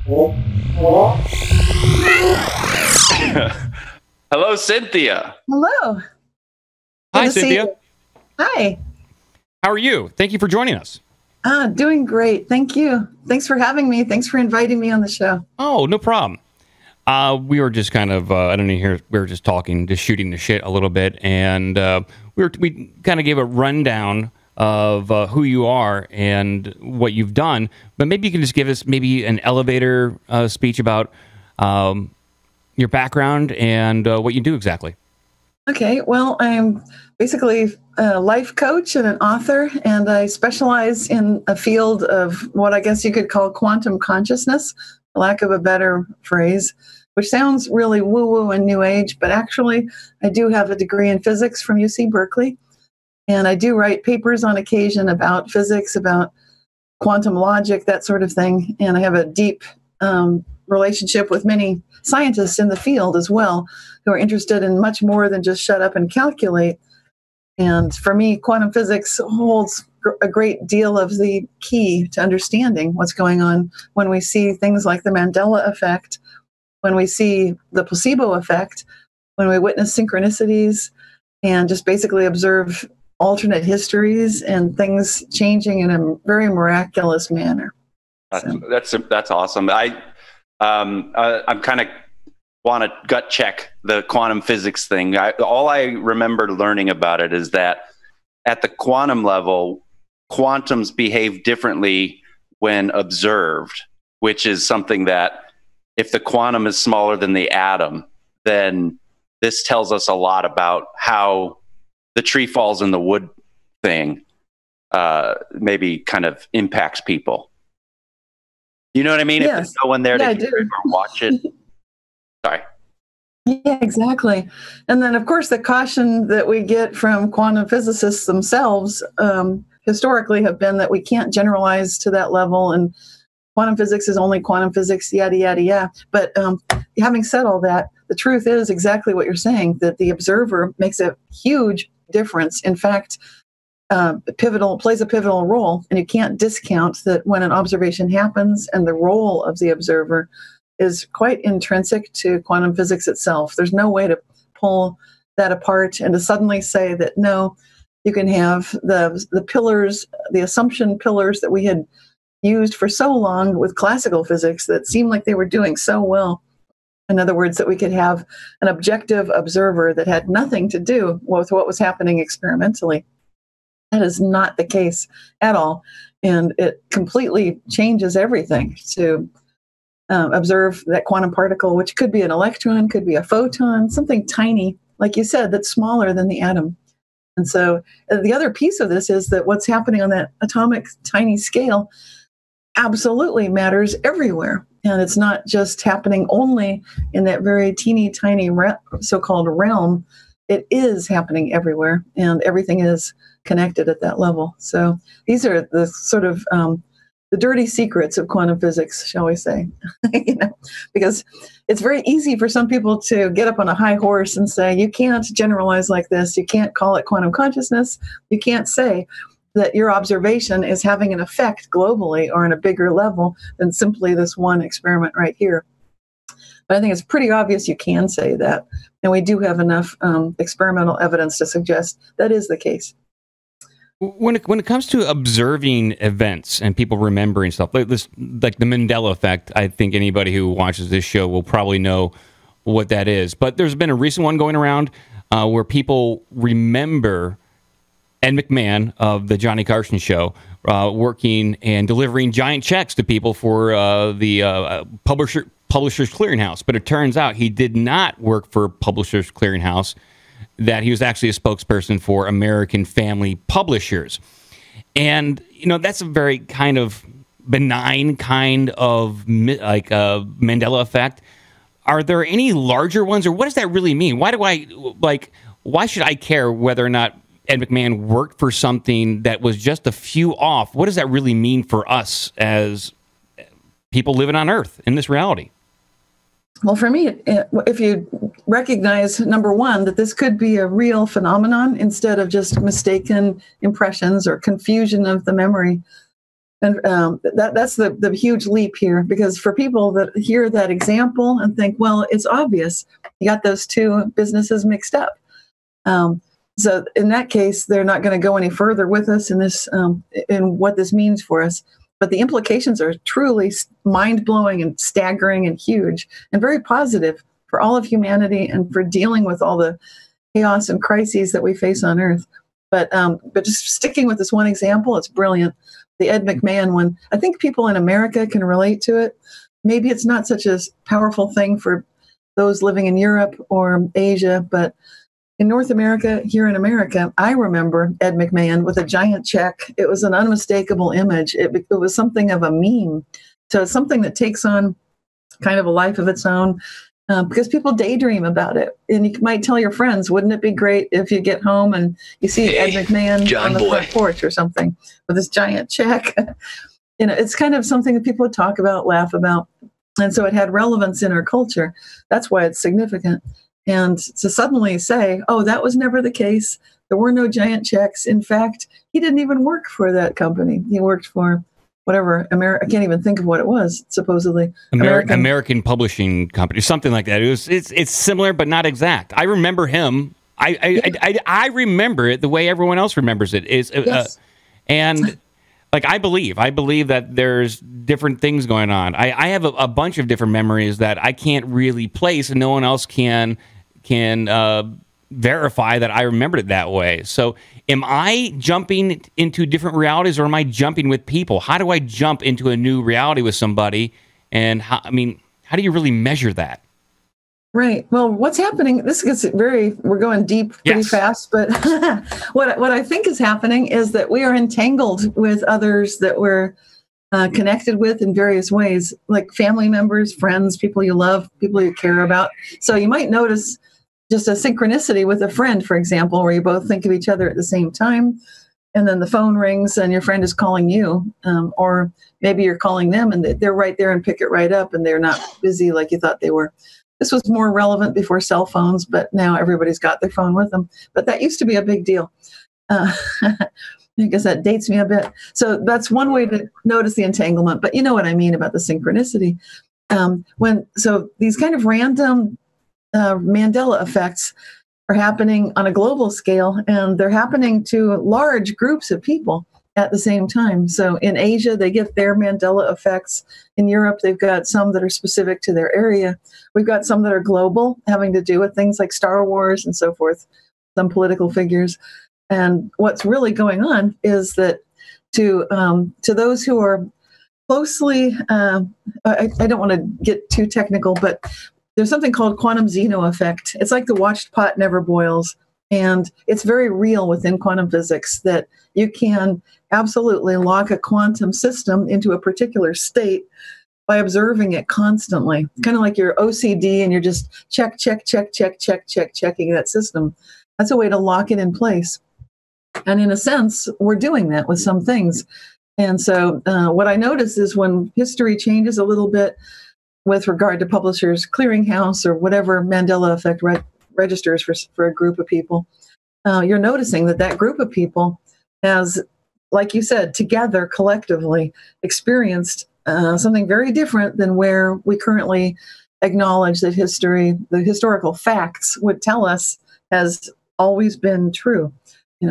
Hello, Cynthia. Hello. Hi, Cynthia. Hi. How are you? Thank you for joining us. Doing great. Thank you. Thanks for having me. Thanks for inviting me on the show. Oh, no problem. We were just kind of, I don't know, here, we were just talking, just shooting the shit a little bit. And we kind of gave a rundown of who you are and what you've done. But maybe you can just give us maybe an elevator speech about your background and what you do exactly. Okay. Well, I'm basically a life coach and an author, and I specialize in a field of what I guess you could call quantum consciousness, for lack of a better phrase, which sounds really woo-woo and new age, but actually I do have a degree in physics from UC Berkeley, and I do write papers on occasion about physics, about quantum logic, that sort of thing, and I have a deep relationship with many scientists in the field as well who are interested in much more than just shut up and calculate. And for me, quantum physics holds a great deal of the key to understanding what's going on when we see things like the Mandela effect, when we see the placebo effect, when we witness synchronicities and just basically observe alternate histories and things changing in a very miraculous manner. That's awesome. I'm kind of want to gut check the quantum physics thing. All I remember learning about it is that at the quantum level, quantums behave differently when observed, which is something that if the quantum is smaller than the atom, then this tells us a lot about how the tree falls in the wood thing maybe kind of impacts people. You know what I mean? Yes. If there's no one there to hear it or watch it. Sorry. Yeah, exactly. And then, of course, the caution that we get from quantum physicists themselves historically have been that we can't generalize to that level, and quantum physics is only quantum physics, yada, yada, yada. But having said all that, the truth is exactly what you're saying, that the observer makes a huge difference. In fact, plays a pivotal role, and you can't discount that when an observation happens, and the role of the observer is quite intrinsic to quantum physics itself. There's no way to pull that apart and to suddenly say that, no, you can have the pillars, the assumption pillars that we had used for so long with classical physics that seemed like they were doing so well. In other words, that we could have an objective observer that had nothing to do with what was happening experimentally. That is not the case at all. And it completely changes everything to observe that quantum particle, which could be an electron, could be a photon, something tiny, like you said, that's smaller than the atom. And so the other piece of this is that what's happening on that atomic tiny scale absolutely matters everywhere. And it's not just happening only in that very teeny tiny so-called realm. It is happening everywhere, and everything is connected at that level. So these are the sort of the dirty secrets of quantum physics, shall we say, because it's very easy for some people to get up on a high horse and say, you can't generalize like this. You can't call it quantum consciousness. You can't say that your observation is having an effect globally or on a bigger level than simply this one experiment right here. But I think it's pretty obvious you can say that. And we do have enough experimental evidence to suggest that is the case. When it comes to observing events and people remembering stuff, like the Mandela effect, I think anybody who watches this show will probably know what that is. But there's been a recent one going around where people remember Ed McMahon of the Johnny Carson show working and delivering giant checks to people for the Publishers Clearinghouse. But it turns out he did not work for Publishers Clearinghouse, that he was actually a spokesperson for American Family Publishers. And, that's a very kind of benign kind of like Mandela effect. Are there any larger ones, or what does that really mean? Why should I care whether or not Ed McMahon worked for something that was just a few off? What does that really mean for us as people living on Earth in this reality? Well, for me, if you recognize, number one, that this could be a real phenomenon instead of just mistaken impressions or confusion of the memory, And that's the huge leap here, because for people that hear that example and think, well, it's obvious, you got those two businesses mixed up. So in that case, they're not going to go any further with us in this, in what this means for us. But the implications are truly mind-blowing and staggering and huge, and very positive for all of humanity and for dealing with all the chaos and crises that we face on Earth. But just sticking with this one example, it's brilliant. The Ed McMahon one, I think people in America can relate to it. Maybe it's not such a powerful thing for those living in Europe or Asia, but in North America, here in America, I remember Ed McMahon with a giant check. It was an unmistakable image. It was something of a meme. So it's something that takes on kind of a life of its own, because people daydream about it. And you might tell your friends, wouldn't it be great if you get home and you see Ed McMahon on the front porch or something with this giant check? It's kind of something that people would talk about, laugh about. And so it had relevance in our culture. That's why it's significant. And to suddenly say, oh, that was never the case. There were no giant checks. In fact, he didn't even work for that company. He worked for whatever, I can't even think of what it was, supposedly. American publishing company, something like that. It's similar, but not exact. I remember him. I remember it the way everyone else remembers it. Yes. And like, I believe that there's different things going on. I have a bunch of different memories that I can't really place, and no one else can verify that I remembered it that way. So am I jumping into different realities, or am I jumping with people? How do I jump into a new reality with somebody? And how do you really measure that? Right. Well, what's happening, this gets we're going deep pretty fast, but what I think is happening is that we are entangled with others that we're connected with in various ways, like family members, friends, people you love, people you care about. So you might notice just a synchronicity with a friend, for example, where you both think of each other at the same time, and then the phone rings and your friend is calling you, or maybe you're calling them and they're right there and pick it right up, and they're not busy like you thought they were. This was more relevant before cell phones, but now everybody's got their phone with them. But that used to be a big deal. I guess that dates me a bit. So that's one way to notice the entanglement. But you know what I mean about the synchronicity. So these kind of random Mandela effects are happening on a global scale, and they're happening to large groups of people at the same time. So in Asia, they get their Mandela effects. In Europe, they've got some that are specific to their area. We've got some that are global, having to do with things like Star Wars and so forth, some political figures. And what's really going on is that to those who are closely, I don't want to get too technical, but there's something called quantum Zeno effect. It's like the watched pot never boils. And it's very real within quantum physics that you can absolutely lock a quantum system into a particular state by observing it constantly. Kind of like your OCD, and you're just checking that system. That's a way to lock it in place. And in a sense, we're doing that with some things. And so what I notice is when history changes a little bit with regard to Publishers Clearinghouse or whatever Mandela effect registers for a group of people, you're noticing that group of people has, like you said, together, collectively experienced something very different than where we currently acknowledge that the historical facts would tell us has always been true.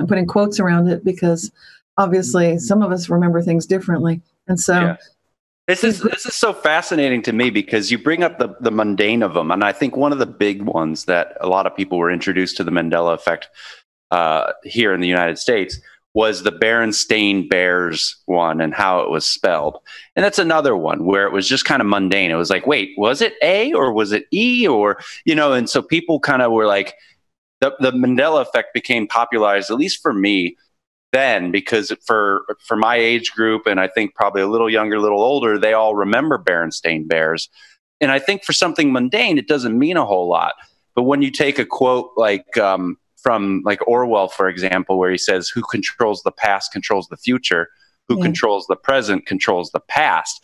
Putting quotes around it, because obviously some of us remember things differently. And so... Yeah. This is so fascinating to me, because you bring up the mundane of them. And I think one of the big ones that a lot of people were introduced to the Mandela effect here in the United States was the Berenstain Bears one, and how it was spelled. And that's another one where it was just kind of mundane. It was like, wait, was it A or was it E? Or, and so people kind of were like, the Mandela effect became popularized, at least for me, then, because for my age group, and I think probably a little younger, a little older, they all remember Berenstain Bears. And I think for something mundane, it doesn't mean a whole lot. But when you take a quote like from like Orwell, for example, where he says, who controls the past controls the future, who controls the present controls the past.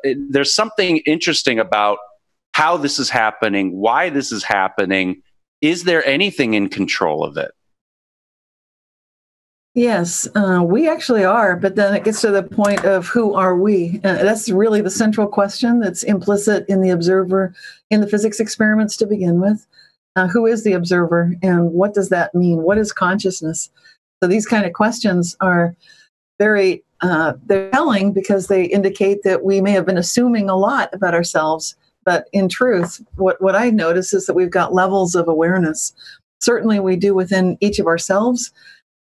There's something interesting about how this is happening, why this is happening. Is there anything in control of it? Yes, we actually are, but then it gets to the point of who are we? That's really the central question that's implicit in the observer in the physics experiments to begin with. Who is the observer, and what does that mean? What is consciousness? So these kind of questions are very they're telling because they indicate that we may have been assuming a lot about ourselves, but in truth, what I notice is that we've got levels of awareness. Certainly, we do within each of ourselves.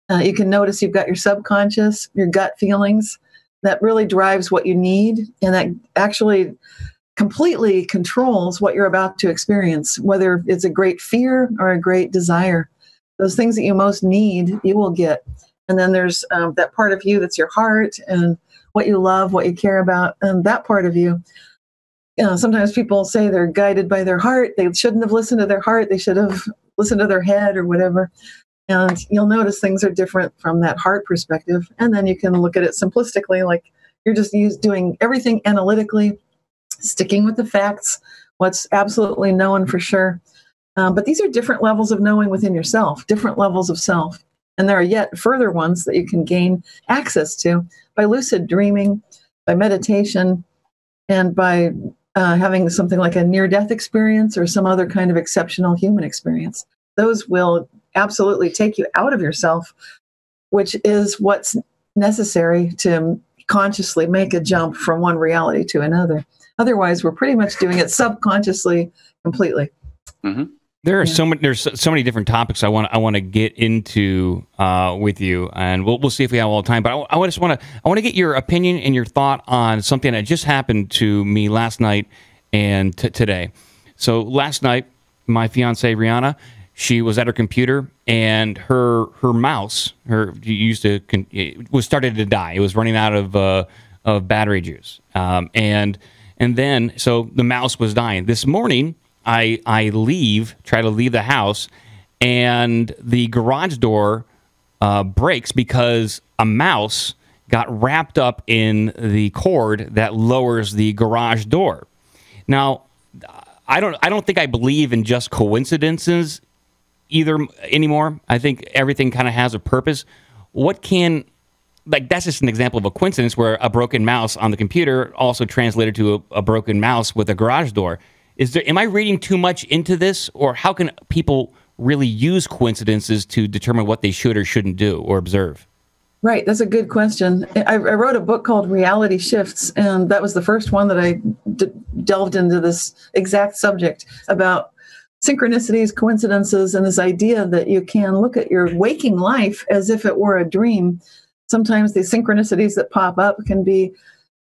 You can notice you've got your subconscious, your gut feelings. That really drives what you need, and that actually completely controls what you're about to experience, whether it's a great fear or a great desire. Those things that you most need, you will get. And then there's that part of you that's your heart and what you love, what you care about, and that part of you. Sometimes people say they're guided by their heart. They shouldn't have listened to their heart. They should have listened to their head or whatever. And you'll notice things are different from that heart perspective. And then you can look at it simplistically, like you're just doing everything analytically, sticking with the facts, what's absolutely known for sure. But these are different levels of knowing within yourself, different levels of self. And there are yet further ones that you can gain access to by lucid dreaming, by meditation, and by having something like a near-death experience or some other kind of exceptional human experience. Those will absolutely take you out of yourself, which is what's necessary to consciously make a jump from one reality to another. Otherwise, we're pretty much doing it subconsciously, completely. Mm-hmm. There's so many different topics I want to get into with you, and we'll see if we have all the time. But I just want to get your opinion and your thought on something that just happened to me last night and today. So last night, my fiance Rihanna, she was at her computer, and her mouse, was started to die. It was running out of battery juice, and then so the mouse was dying. This morning, I try to leave the house, and the garage door breaks because a mouse got wrapped up in the cord that lowers the garage door. Now, I don't think I believe in just coincidences either anymore. I think everything kind of has a purpose. That's just an example of a coincidence where a broken mouse on the computer also translated to a broken mouse with a garage door. Am I reading too much into this, or how can people really use coincidences to determine what they should or shouldn't do or observe? Right, that's a good question. I wrote a book called Reality Shifts, and that was the first one that I delved into this exact subject about synchronicities, coincidences, and this idea that you can look at your waking life as if it were a dream. Sometimes the synchronicities that pop up can be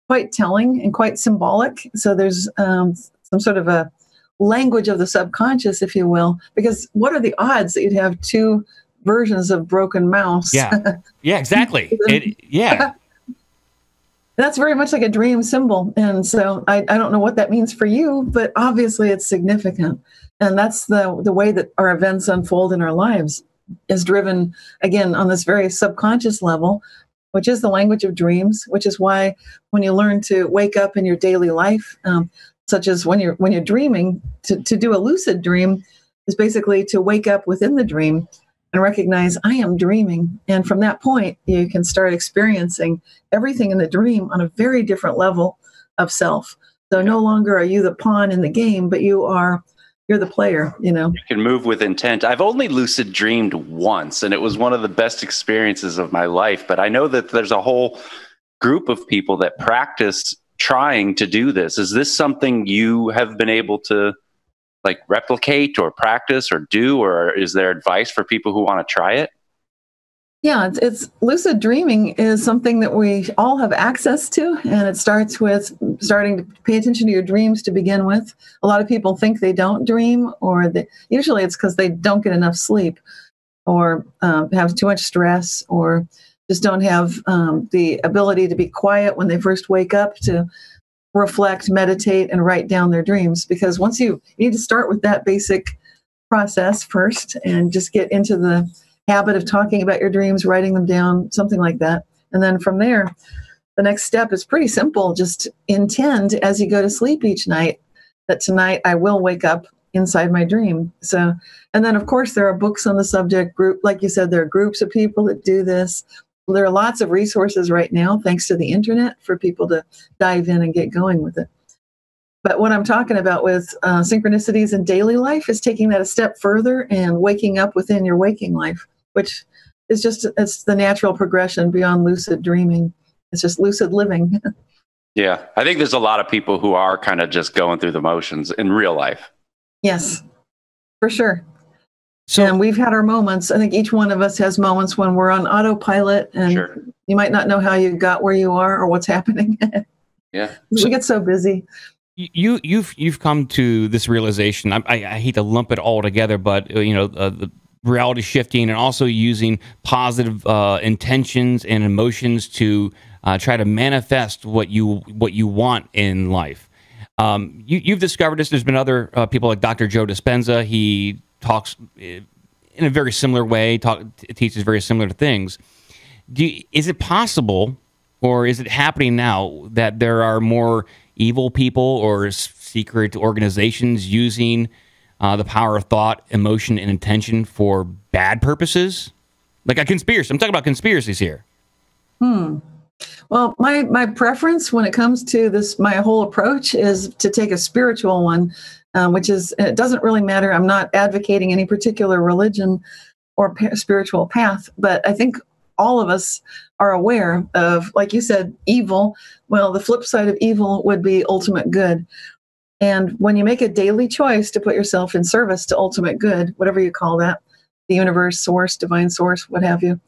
quite telling and quite symbolic. So there's some sort of a language of the subconscious, if you will, because what are the odds that you'd have two versions of broken mouse? Yeah, exactly. That's very much like a dream symbol. And so I don't know what that means for you, but obviously it's significant. And that's the way that our events unfold in our lives is driven, again, on this very subconscious level, which is the language of dreams, which is why when you learn to wake up in your daily life, such as when you're dreaming, to do a lucid dream is basically to wake up within the dream and recognize I am dreaming. And from that point, you can start experiencing everything in the dream on a very different level of self. So no longer are you the pawn in the game, but you're the player, you know. You can move with intent. I've only lucid dreamed once, and it was one of the best experiences of my life. But I know that there's a whole group of people that practice trying to do this. Is this something you have been able to replicate or practice or do, or is there advice for people who want to try it? Yeah, it's lucid dreaming is something that we all have access to, and it starts with starting to pay attention to your dreams to begin with. A lot of people think they don't dream, or usually it's because they don't get enough sleep, or have too much stress, or just don't have the ability to be quiet when they first wake up to reflect, meditate, and write down their dreams. Because once you need to start with that basic process first and just get into the habit of talking about your dreams, writing them down, something like that. And then from there, the next step is pretty simple. Just intend as you go to sleep each night that tonight I will wake up inside my dream. So, and then of course there are books on the subject. Group, like you said, there are groups of people that do this. There are lots of resources right now, thanks to the internet, for people to dive in and get going with it. But what I'm talking about with synchronicities in daily life is taking that a step further and waking up within your waking life, which is it's the natural progression beyond lucid dreaming. It's just lucid living. Yeah, I think there's a lot of people who are kind of just going through the motions in real life. Yes, for sure. So, and we've had our moments. I think each one of us has moments when we're on autopilot, and Sure. you might not know how you got where you are or what's happening. Yeah, We get so busy. You've come to this realization. I hate to lump it all together, but the reality shifting and also using positive intentions and emotions to try to manifest what you want in life. You've discovered this. There's been other people like Dr. Joe Dispenza. He talks in a very similar way. Teaches very similar things. Is it possible, or is it happening now, that there are more evil people or secret organizations using the power of thought, emotion, and intention for bad purposes? Like a conspiracy. I'm talking about conspiracies here. Well, my preference when it comes to this, my whole approach is to take a spiritual one, which is, it doesn't really matter. I'm not advocating any particular religion or spiritual path, but I think all of us are aware of, like you said, evil. Well, the flip side of evil would be ultimate good. And when you make a daily choice to put yourself in service to ultimate good, whatever you call that, the universe, source, divine source, what have you,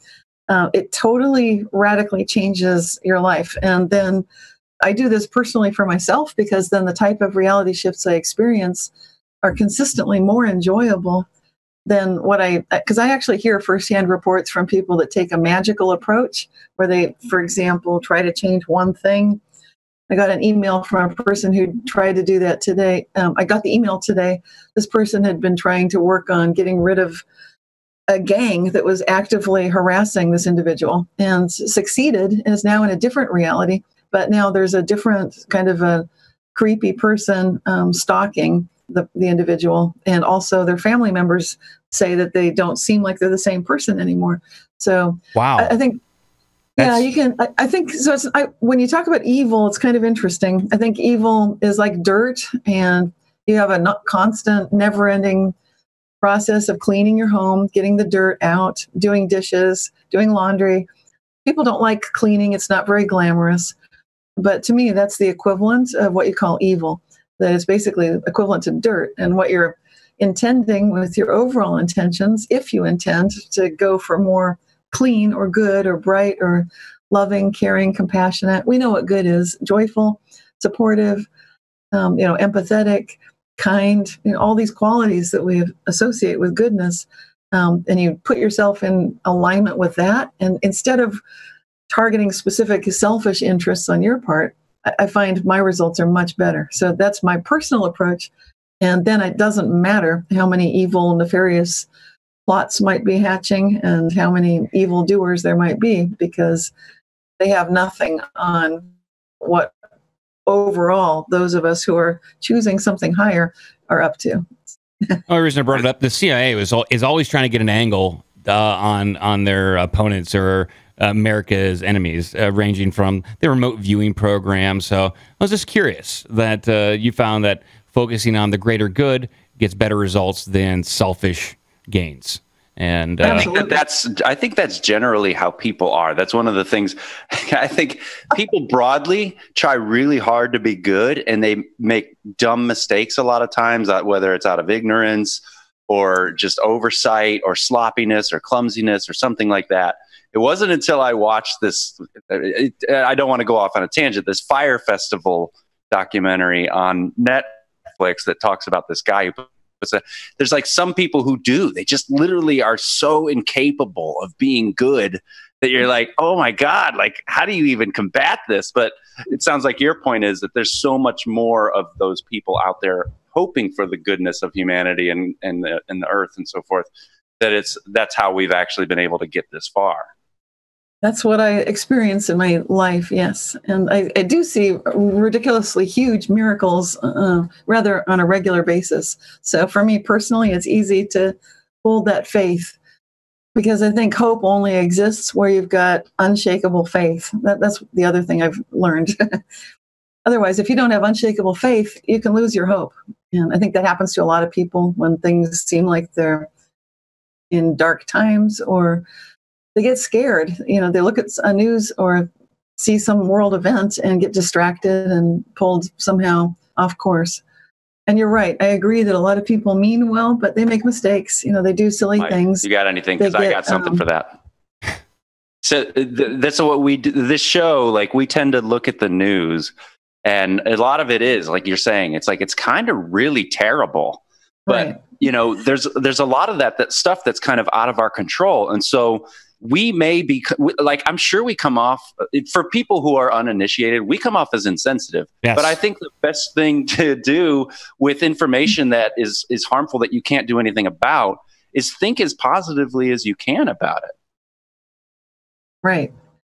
it totally radically changes your life. And then I do this personally for myself, because then the type of reality shifts I experience are consistently more enjoyable than because I actually hear firsthand reports from people that take a magical approach where they, for example, try to change one thing. I got an email from a person who tried to do that today. I got the email today. This person had been trying to work on getting rid of a gang that was actively harassing this individual and succeeded, and is now in a different reality. But now there's a different kind of a creepy person stalking the individual, and also their family members say that they don't seem like they're the same person anymore. So wow, I think, yeah, you can. I think so. When you talk about evil, it's kind of interesting. I think evil is like dirt, and you have a constant, never-ending process of cleaning your home, getting the dirt out, doing dishes, doing laundry. People don't like cleaning. It's not very glamorous. But to me, that's the equivalent of what you call evil. That is basically equivalent to dirt. And what you're intending with your overall intentions, if you intend to go for more clean or good or bright or loving, caring, compassionate. We know what good is: joyful, supportive, empathetic, kind, all these qualities that we associate with goodness. And you put yourself in alignment with that. And instead of targeting specific selfish interests on your part, I find my results are much better. So that's my personal approach. And then it doesn't matter how many evil, nefarious plots might be hatching and how many evil doers there might be, because they have nothing on what overall those of us who are choosing something higher are up to. The only reason I brought it up, the CIA is always trying to get an angle on their opponents or America's enemies, ranging from the remote viewing program. So I was just curious that you found that focusing on the greater good gets better results than selfish gains. And I think that's generally how people are. That's one of the things. I think people broadly try really hard to be good, and they make dumb mistakes a lot of times, whether it's out of ignorance or just oversight or sloppiness or clumsiness or something like that. It wasn't until I watched this, I don't want to go off on a tangent, this Fire Festival documentary on Netflix that talks about this guy who there's like some people who they just literally are so incapable of being good that you're like, oh my God, like, how do you even combat this? But it sounds like your point is that there's so much more of those people out there hoping for the goodness of humanity and the earth and so forth, that that's how we've actually been able to get this far. That's what I experience in my life, yes. And I do see ridiculously huge miracles, rather on a regular basis. So for me personally, it's easy to hold that faith because I think hope only exists where you've got unshakable faith. That's the other thing I've learned. Otherwise, if you don't have unshakable faith, you can lose your hope. And I think that happens to a lot of people when things seem like they're in dark times, or they get scared. They look at a news or see some world event and get distracted and pulled somehow off course. And you're right. I agree that a lot of people mean well, but they make mistakes. They do silly things. You got anything? Because I got something for that. So that's what we do. This show, like, we tend to look at the news, and a lot of it is, like you're saying, it's kind of really terrible. But, right. There's a lot of that stuff that's kind of out of our control. And so we may be like, I'm sure we come off, for people who are uninitiated, we come off as insensitive. Yes. But I think the best thing to do with information that is harmful, that you can't do anything about, is think as positively as you can about it. Right.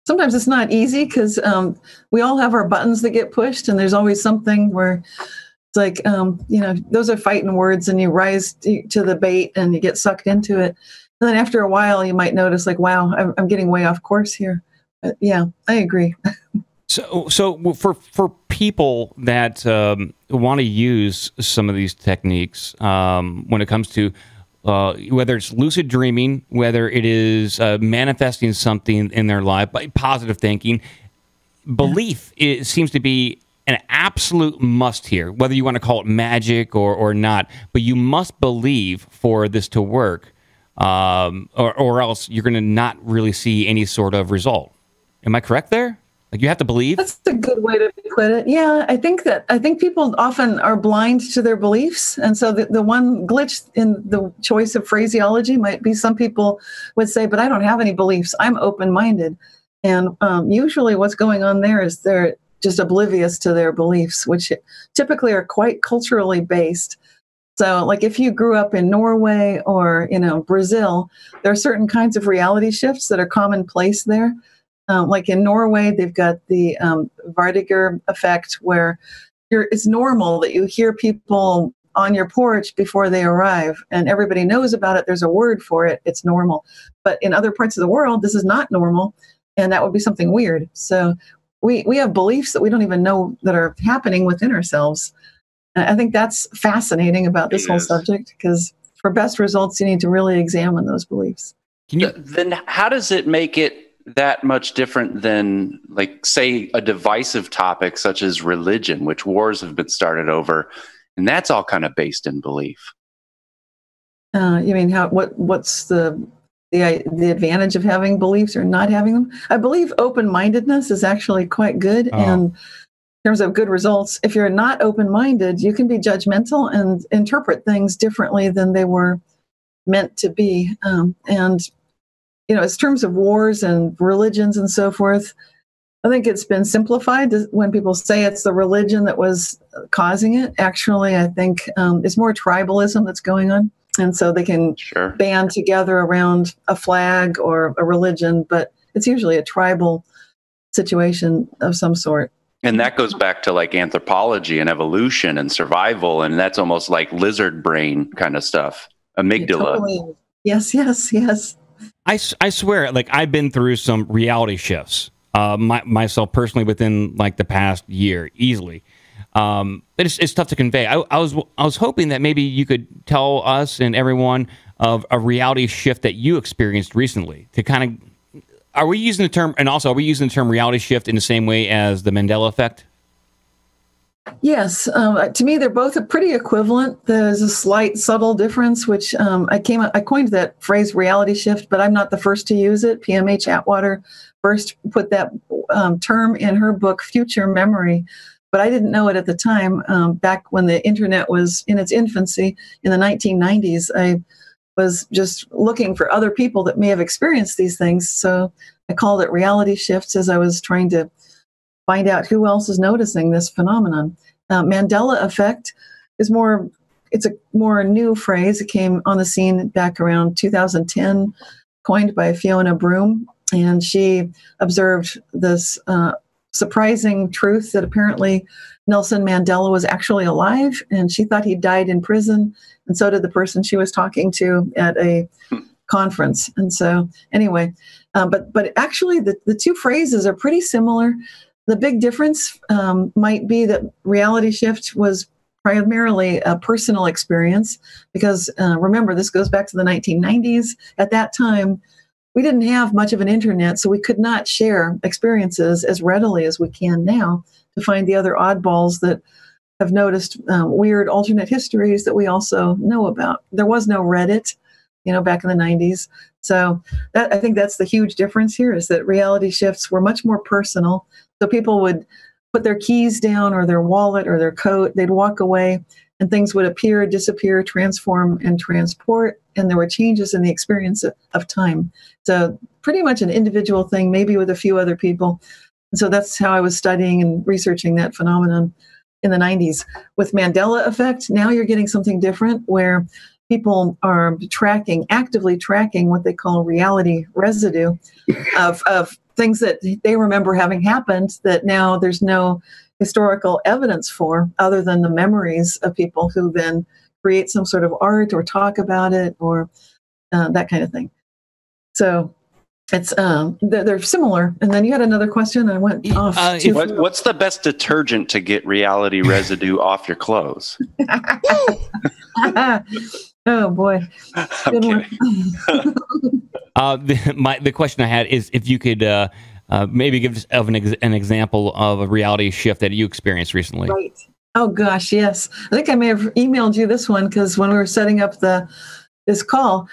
Sometimes it's not easy because we all have our buttons that get pushed, and there's always something where it's like, those are fighting words, and you rise to the bait and you get sucked into it. And then after a while, you might notice, like, wow, I'm getting way off course here. Yeah, I agree. So for people that want to use some of these techniques, when it comes to whether it's lucid dreaming, whether it is manifesting something in their life, by positive thinking, belief seems to be an absolute must here, whether you want to call it magic or not. But you must believe for this to work. Or else you're going to not really see any sort of result. Am I correct there? Like, you have to believe? That's a good way to put it. Yeah, I think people often are blind to their beliefs. And so the one glitch in the choice of phraseology might be, some people would say, but I don't have any beliefs. I'm open-minded. And usually what's going on there is they're just oblivious to their beliefs, which typically are quite culturally based. So, like, if you grew up in Norway or, Brazil, there are certain kinds of reality shifts that are commonplace there. Like in Norway, they've got the Vardiger effect, where it's normal that you hear people on your porch before they arrive, and everybody knows about it. There's a word for it. It's normal. But in other parts of the world, this is not normal, and that would be something weird. So we have beliefs that we don't even know that are happening within ourselves. I think that's fascinating about this whole subject, because for best results, you need to really examine those beliefs. Then how does it make it that much different than, like, say, a divisive topic such as religion, which wars have been started over, and that's all kind of based in belief? You mean what's the advantage of having beliefs or not having them? I believe open-mindedness is actually quite good. And in terms of good results, if you're not open-minded, you can be judgmental and interpret things differently than they were meant to be. And as terms of wars and religions and so forth, I think it's been simplified when people say it's the religion that was causing it. Actually, I think it's more tribalism that's going on. And so they can band together around a flag or a religion, but it's usually a tribal situation of some sort. And that goes back to, like, anthropology and evolution and survival, and that's almost like lizard brain kind of stuff. Amygdala. Totally. Yes. I swear, like, I've been through some reality shifts myself personally within, like, the past year, easily. But it's tough to convey. I was hoping that maybe you could tell us and everyone of a reality shift that you experienced recently, to kind of. Are we using the term reality shift in the same way as the Mandela effect? Yes. To me, they're both pretty equivalent. There's a slight subtle difference, which I coined that phrase reality shift, but I'm not the first to use it. PMH Atwater first put that term in her book, Future Memory, but I didn't know it at the time. Back when the internet was in its infancy in the 1990s, I was just looking for other people that may have experienced these things. So I called it reality shifts, as I was trying to find out who else is noticing this phenomenon. Mandela effect is it's a more new phrase. It came on the scene back around 2010, coined by Fiona Broome. and she observed this surprising truth that apparently Nelson Mandela was actually alive, and she thought he died in prison, and so did the person she was talking to at a conference. And so anyway, but actually the two phrases are pretty similar. The big difference might be that reality shift was primarily a personal experience, because remember, this goes back to the 1990s. At that time, we didn't have much of an internet, so we could not share experiences as readily as we can now to find the other oddballs that have noticed weird alternate histories that we also know about. There was no Reddit, back in the 90s. So I think that's the huge difference here, is that reality shifts were much more personal. So people would put their keys down or their wallet or their coat, they'd walk away, and things would appear, disappear, transform, and transport. And there were changes in the experience of time. So pretty much an individual thing, maybe with a few other people. And so that's how I was studying and researching that phenomenon in the 90s. With Mandela effect, now you're getting something different, where people are actively tracking what they call reality residue of things that they remember having happened that now there's no historical evidence for, other than the memories of people who then create some sort of art or talk about it or that kind of thing. So it's they're similar. And then you had another question. I went off. What's the best detergent to get reality residue off your clothes? Oh boy! Good one. The question I had is if you could maybe give us an example of a reality shift that you experienced recently. Right. Oh gosh, yes. I think I may have emailed you this one, because when we were setting up this call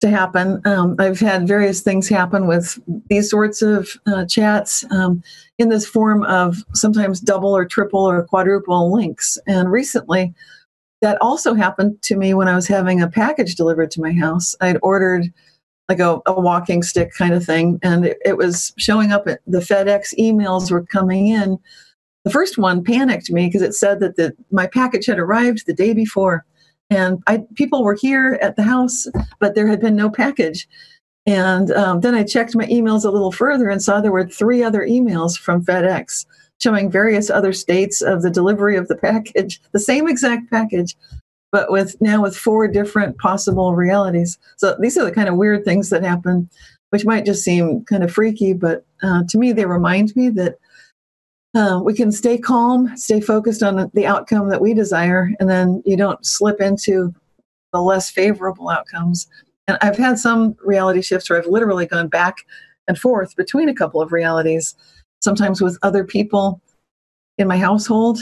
to happen, I've had various things happen with these sorts of chats in this form of sometimes double or triple or quadruple links. And recently, that also happened to me when I was having a package delivered to my house. I'd ordered like a walking stick kind of thing, and it was showing up at the FedEx emails were coming in. The first one panicked me because it said that my package had arrived the day before, and people were here at the house, but there had been no package. And then I checked my emails a little further and saw there were 3 other emails from FedEx showing various other states of the delivery of the package, the same exact package, but with 4 different possible realities. So these are the kind of weird things that happen, which might just seem kind of freaky, but to me, they remind me that we can stay calm, stay focused on the outcome that we desire, and then you don't slip into the less favorable outcomes. And I've had some reality shifts where I've literally gone back and forth between a couple of realities, sometimes with other people in my household,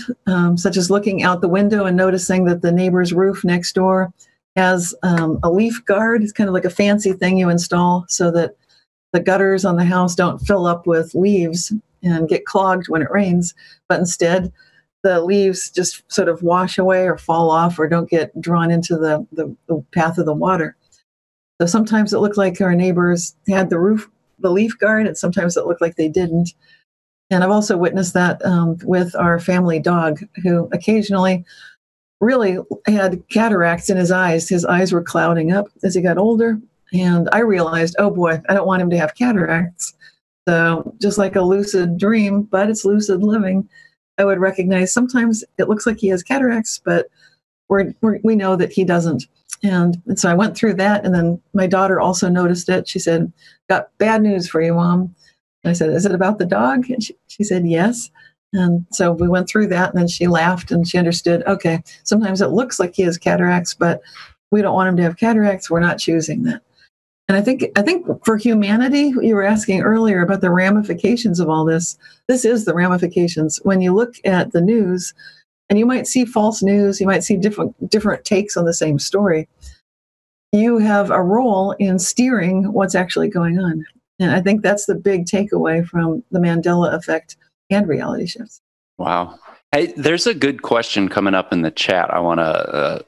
such as looking out the window and noticing that the neighbor's roof next door has a leaf guard. It's kind of like a fancy thing you install so that the gutters on the house don't fill up with leaves and get clogged when it rains, but instead the leaves just sort of wash away or fall off or don't get drawn into the path of the water. So sometimes it looked like our neighbors had the leaf guard, and sometimes it looked like they didn't. And I've also witnessed that with our family dog, who occasionally really had cataracts in his eyes. His eyes were clouding up as he got older. And I realized, oh boy, I don't want him to have cataracts. So just like a lucid dream, but it's lucid living, I would recognize sometimes it looks like he has cataracts, but we know that he doesn't. And so I went through that. And then my daughter also noticed it. She said, "Got bad news for you, Mom." I said, "Is it about the dog?" And she said, "Yes." And so we went through that, and then she laughed and she understood, okay, sometimes it looks like he has cataracts, but we don't want him to have cataracts. We're not choosing that. And I think for humanity, you were asking earlier about the ramifications of all this. This is the ramifications. When you look at the news, and you might see false news, you might see different takes on the same story, you have a role in steering what's actually going on. And I think that's the big takeaway from the Mandela effect and reality shifts. Wow. Hey, there's a good question coming up in the chat I want to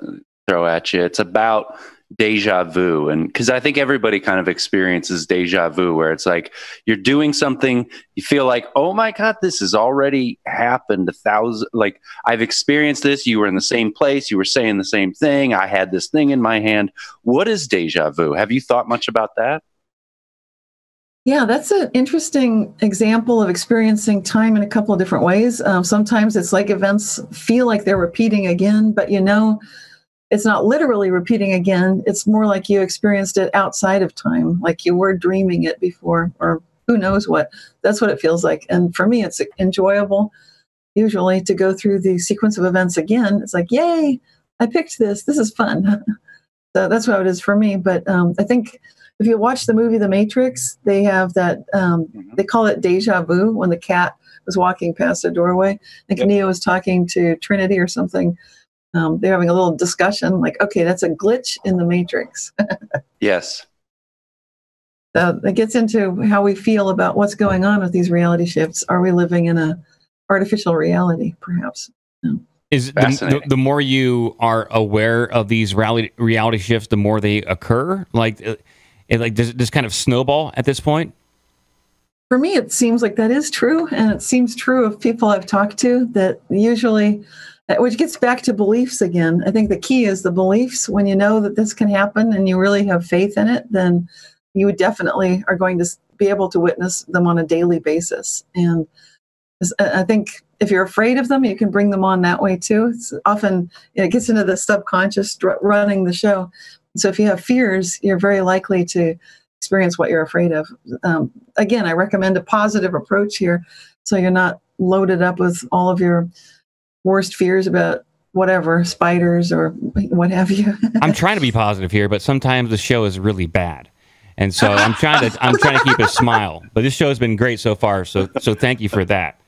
throw at you. It's about deja vu. And because I think everybody kind of experiences deja vu, where it's like you're doing something, you feel like, oh my God, this has already happened 1,000. Like, I've experienced this. You were in the same place. You were saying the same thing. I had this thing in my hand. What is deja vu? Have you thought much about that? Yeah, that's an interesting example of experiencing time in a couple of different ways. Sometimes it's like events feel like they're repeating again, but it's not literally repeating again. It's more like you experienced it outside of time, like you were dreaming it before, or who knows what. That's what it feels like. And for me, it's enjoyable, usually, to go through the sequence of events again. It's like, yay, I picked this. This is fun. So that's what it is for me. But I think if you watch the movie The Matrix, they have that, they call it deja vu when the cat was walking past a doorway. I think Neo was talking to Trinity or something. They're having a little discussion like, okay, that's a glitch in the Matrix. Yes. So it gets into how we feel about what's going on with these reality shifts. Are we living in a artificial reality, perhaps? Is the more you are aware of these reality shifts, the more they occur? Does it just kind of snowball at this point? For me, it seems like that is true. And it seems true of people I've talked to, that usually, which gets back to beliefs again. I think the key is the beliefs. When you know that this can happen and you really have faith in it, then you definitely are going to be able to witness them on a daily basis. And I think if you're afraid of them, you can bring them on that way too. It's often, it gets into the subconscious running the show. So if you have fears, you're very likely to experience what you're afraid of. Again, I recommend a positive approach here, so you're not loaded up with all of your worst fears about whatever, spiders or what have you. I'm trying to be positive here, but sometimes the show is really bad. And so I'm trying to keep a smile. But this show has been great so far, so thank you for that.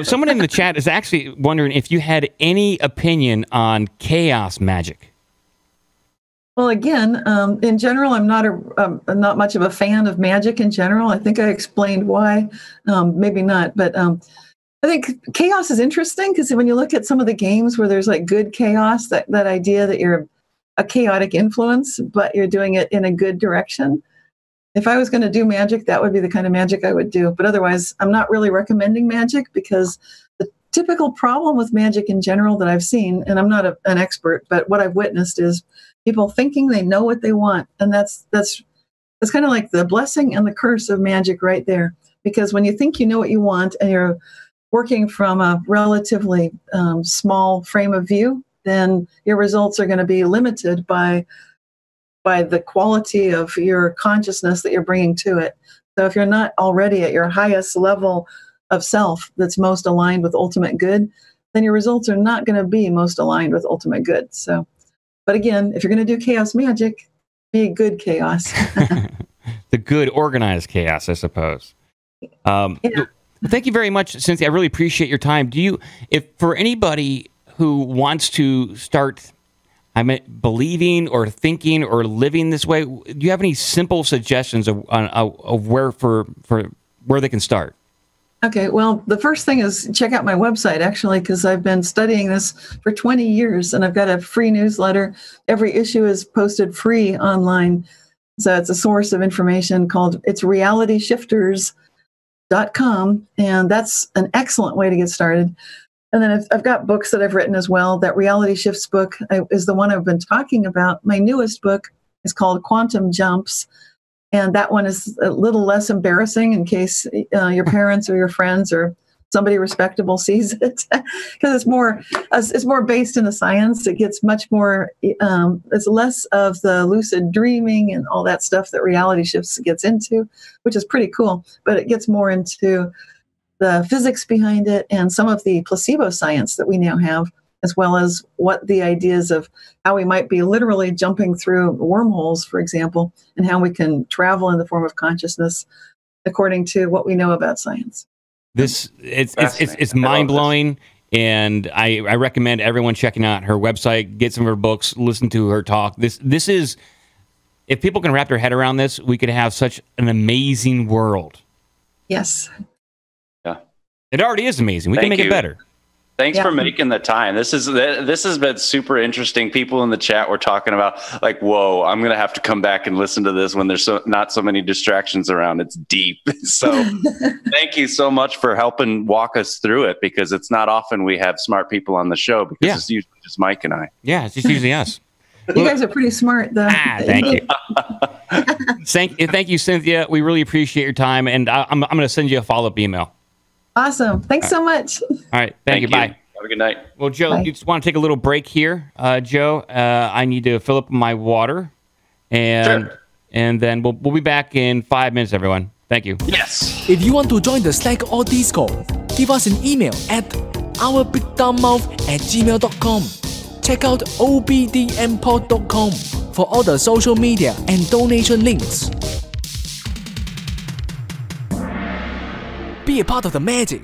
Someone in the chat is actually wondering if you had any opinion on chaos magic. Well, again, in general, I'm not much of a fan of magic in general. I think I explained why, maybe not, but I think chaos is interesting because when you look at some of the games where there's like good chaos, that idea that you're a chaotic influence, but you're doing it in a good direction. If I was going to do magic, that would be the kind of magic I would do. But otherwise, I'm not really recommending magic, because the typical problem with magic in general that I've seen, and I'm not an expert, but what I've witnessed is people thinking they know what they want. And that's kind of like the blessing and the curse of magic right there. Because when you think you know what you want and you're working from a relatively small frame of view, then your results are going to be limited by the quality of your consciousness that you're bringing to it. So if you're not already at your highest level of self that's most aligned with ultimate good, then your results are not going to be most aligned with ultimate good. So, but again, if you're going to do chaos magic, be good chaos. The good organized chaos, I suppose. Thank you very much, Cynthia. I really appreciate your time. If for anybody who wants to start believing or thinking or living this way, do you have any simple suggestions of where they can start? Okay, well, the first thing is check out my website, actually, because I've been studying this for 20 years, and I've got a free newsletter. Every issue is posted free online. So it's a source of information it's realityshifters.com, and that's an excellent way to get started. And then I've got books that I've written as well. That Reality Shifts book is the one I've been talking about. My newest book is called Quantum Jumps. And that one is a little less embarrassing in case your parents or your friends or somebody respectable sees it, because it's more based in the science. It gets much more, it's less of the lucid dreaming and all that stuff that Reality Shifts gets into, which is pretty cool. But it gets more into the physics behind it and some of the placebo science that we now have, as well as what the ideas of how we might be literally jumping through wormholes, for example, and how we can travel in the form of consciousness according to what we know about science. It's mind-blowing, and I recommend everyone checking out her website, get some of her books, listen to her talk. This is, if people can wrap their head around this, we could have such an amazing world. Yes. Yeah. It already is amazing. We can make it better. Thanks for making the time. This has been super interesting. People in the chat were talking about like, whoa, I'm going to have to come back and listen to this when there's not so many distractions around. It's deep. So thank you so much for helping walk us through it, because it's not often we have smart people on the show, because it's usually just Mike and I. Yeah, it's just usually us. You guys are pretty smart, though. Thank you. Thank you, Cynthia. We really appreciate your time, and I'm going to send you a follow-up email. Awesome. Thanks so much. All right. Thank you. Bye. Have a good night. Well, Joe, Bye. you just want to take a little break here, Joe. I need to fill up my water, and then we'll be back in 5 minutes, everyone. Thank you. Yes. If you want to join the Slack or Discord, give us an email at ourbigdumbmouth@gmail.com. Check out obdmpod.com for all the social media and donation links. Be a part of the magic.